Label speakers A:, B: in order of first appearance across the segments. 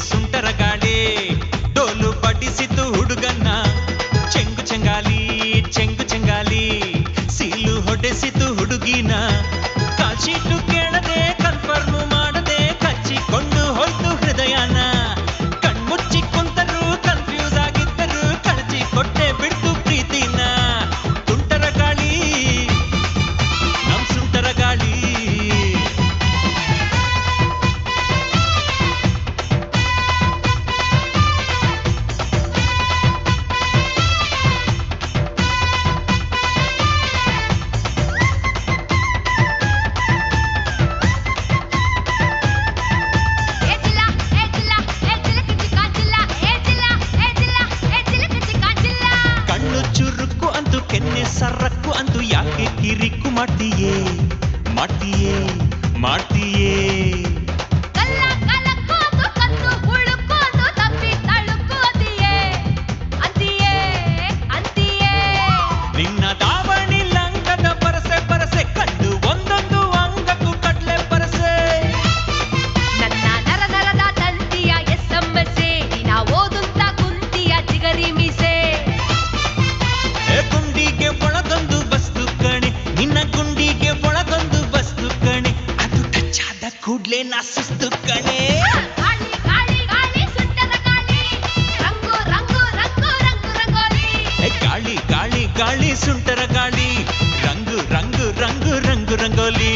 A: ಸುಂಟರ ಗಾಳಿ ಡೋಲು ಬಡಿಸಿತು ಹುಡುಗನ್ನ ಚೆಂಗು ಚೆಂಗಾಲಿ ಸೀಲು ಹೊಡೆಸಿತು ಹುಡುಗಿನ ಕಾಶೀಟು ಕೇಳದೆ ಕನ್ಫರ್ಮ್ ಮಾಡದೆ ಕಚ್ಚಿಕೊಂಡು ಹೋಯ್ತು ಹೃದಯನ ಕಣ್ಮುಚ್ಚಿ ಕುಂತರು ಕನ್ಫ್ಯೂಸ್ ಆಗಿದ್ದರು ಕಳಚಿ ಕೊಟ್ಟೆ ಬಿಡ್ತು ಪ್ರೀತಿನ ತುಂಟರ ಗಾಳಿ ನಮ್ ಸುಂಟರ ಗಾಳಿ ಕೆನ್ನೆ ಸರಕ್ಕು ಅಂತೂ ಯಾಕೆ ಕಿರಿಕ್ಕು ಮಾಡ್ತೀಯೇ ನಿನ್ನ ದಾವಣಿ ಲಂಗದ ಪರಸೆ ಕಂಡು ಒಂದೊಂದು ಅಂಗಕ್ಕೂ ಕಡ್ಲೆ ಪರಸೆ
B: ನನ್ನ ನರದ ತಂತಿಯ ಎಸ್ಸಮ್ಮಸೆ ದಿನ ಓದುತ್ತಾ ಕುಂತಿಯ ಚಿಗರಿ ಮೀಸೆ
A: ಗುಂಡಿಗೆ ಒಳಗೊಂದು ವಸ್ತು ಕಣೆ ನಿನ್ನ ಗುಂಡಿಗೆ ಒಳಗೊಂದು ವಸ್ತು ಕಣೆ ಅದು ಟಚ್ ಆದ ಕೂಡ್ಲೆ ನಾ ಸುಸ್ತು ಕಣೆ ಗಾಳಿ ಸುಂಟರ ಗಾಳಿ ರಂಗು ರಂಗೋಲಿ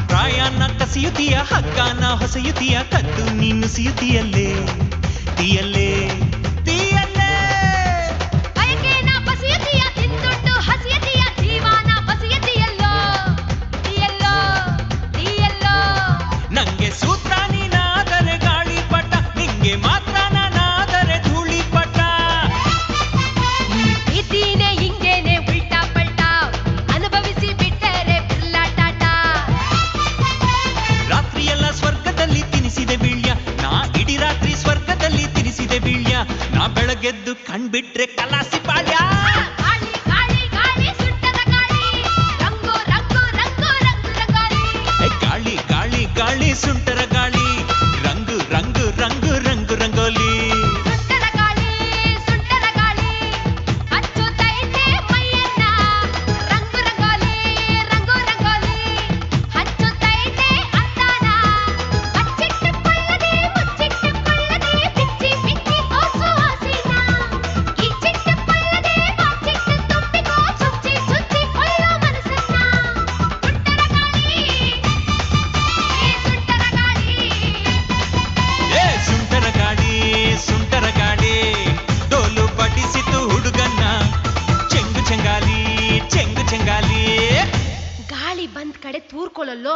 A: ಪ್ರಾಯನ ಕಸಿಯುತ್ತೀಯ ಹಗ್ಗಾನ ಹೊಸೆಯುತ್ತೀಯ ಕದ್ದು ನೀನು ಸಿಯುತ್ತೀಯಲ್ಲೇ ತೀಯಲ್ಲೇ ನಂಗೆ ಸೂತ್ರ ನೀನಾದರೆ ಗಾಳಿಪಟ ನಿಂಗೆ ಮಾತ್ರ ನಾನಾದರೆ ಧೂಳಿಪಟ
B: ಪ್ರೀತಿನೇ ಹಿಂಗೇನೆ ಉಲ್ಟಾ ಪಲ್ಟಾ ಅನುಭವಿಸಿ ಬಿಟ್ಟರೆ ಬಿರ್ಲಾಟಾಟ
A: ರಾತ್ರಿಯೆಲ್ಲ ಸ್ವರ್ಗದಲ್ಲಿ ತಿನಿಸಿದೆ ಬೀಳ್ಯ ನಾ ಇಡೀ ರಾತ್ರಿ ಸ್ವರ್ಗದಲ್ಲಿ ತಿನಿಸಿದೆ ಬೀಳ್ಯ ನಾ ಬೆಳಗೆದ್ದು ಕಣ್ಬಿಟ್ರೆ ಕಲಾಸಿ ಪಾಳ್ಯ ಗಾಳಿ ಸುಂಟರ ಗಾಳಿ ರಂಗು ರಂಗೋಲಿ ಸುಂಟರ ಗಾಳಿ ಡೋಲು ಬಡಿಸಿತು ಹುಡುಗನ್ನ ಚೆಂಗು ಚೆಂಗಾಲಿ
B: ಗಾಳಿ ಬಂದ್ ಕಡೆ ತೂರ್ಕೊಳ್ಳಲ್ಲೋ